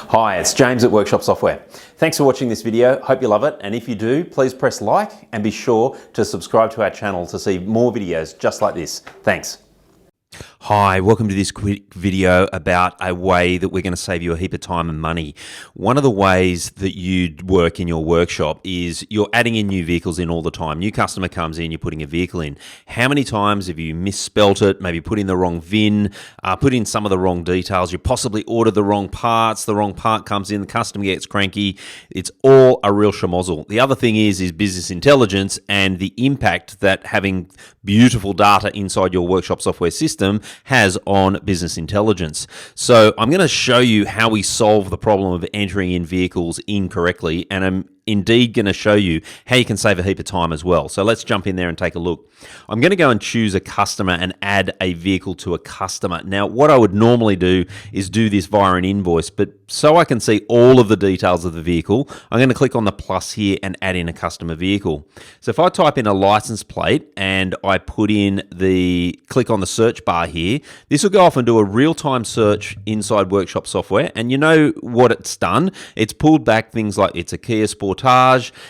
Hi, it's James at Workshop Software. Thanks for watching this video. Hope you love it. And if you do, please press like and be sure to subscribe to our channel to see more videos just like this. Thanks. Hi, welcome to this quick video about a way that we're going to save you a heap of time and money. One of the ways that you work in your workshop is you're adding in new vehicles in all the time. New customer comes in, you're putting a vehicle in. How many times have you misspelt it, maybe put in the wrong VIN, put in some of the wrong details, you possibly ordered the wrong parts, the wrong part comes in, the customer gets cranky. It's all a real schmozzle. The other thing is business intelligence and the impact that having beautiful data inside your workshop software system has on business intelligence. So I'm going to show you how we solve the problem of entering in vehicles incorrectly, and I'm indeed going to show you how you can save a heap of time as well. So let's jump in there and take a look. I'm going to go and choose a customer and add a vehicle to a customer. Now, what I would normally do is do this via an invoice, but so I can see all of the details of the vehicle, I'm going to click on the plus here and add in a customer vehicle. So if I type in a license plate and I put in click on the search bar here, this will go off and do a real-time search inside Workshop Software, and you know what it's done. It's pulled back things like it's a Kia Sportage,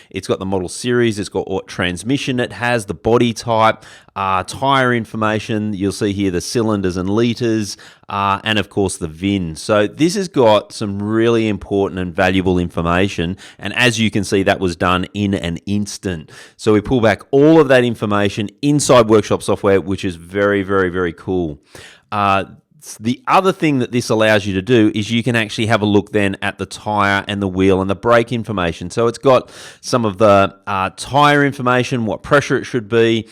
it's got the model series, it's got what transmission it has, the body type, tire information. You'll see here the cylinders and liters, and of course the VIN. So this has got some really important and valuable information, and as you can see, that was done in an instant. So we pull back all of that information inside Workshop Software, which is very, very, very cool. The other thing that this allows you to do is you can actually have a look then at the tire and the wheel and the brake information. So it's got some of the tire information, what pressure it should be,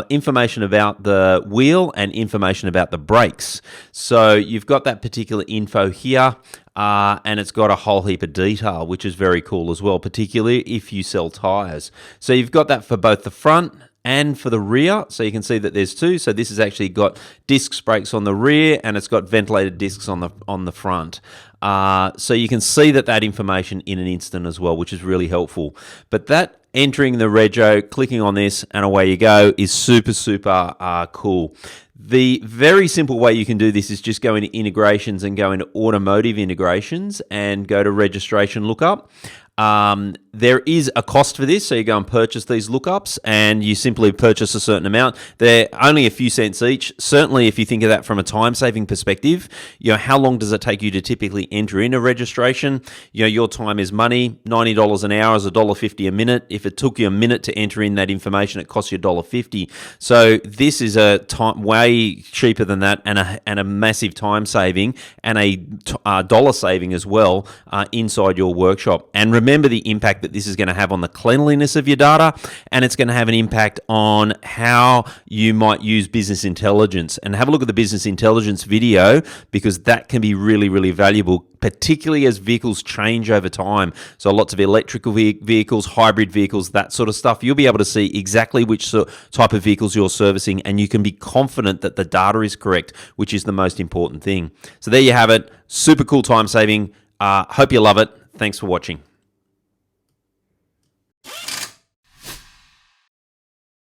information about the wheel and information about the brakes. So you've got that particular info here, and it's got a whole heap of detail, which is very cool as well, particularly if you sell tires. So you've got that for both the front and for the rear, so you can see that there's two. So this has actually got disc brakes on the rear, and it's got ventilated discs on the front. So you can see that information in an instant as well, which is really helpful. But that entering the rego, clicking on this, and away you go is super, super cool. The very simple way you can do this is just go into integrations and go into automotive integrations and go to registration lookup. There is a cost for this, so you go and purchase these lookups and you simply purchase a certain amount. They're only a few cents each. Certainly if you think of that from a time-saving perspective, how long does it take you to typically enter in a registration? Your time is money. $90 an hour is $1.50 a minute. If it took you a minute to enter in that information, it costs you $1.50. So this is a time way cheaper than that, and a massive time saving and a dollar saving as well inside your workshop. And remember the impact that this is going to have on the cleanliness of your data, and it's going to have an impact on how you might use business intelligence. And have a look at the business intelligence video, because that can be really, really valuable, particularly as vehicles change over time. So lots of electrical vehicles, hybrid vehicles, that sort of stuff. You'll be able to see exactly which type of vehicles you're servicing, and you can be confident that the data is correct, which is the most important thing. So there you have it. Super cool time saving. Hope you love it. Thanks for watching.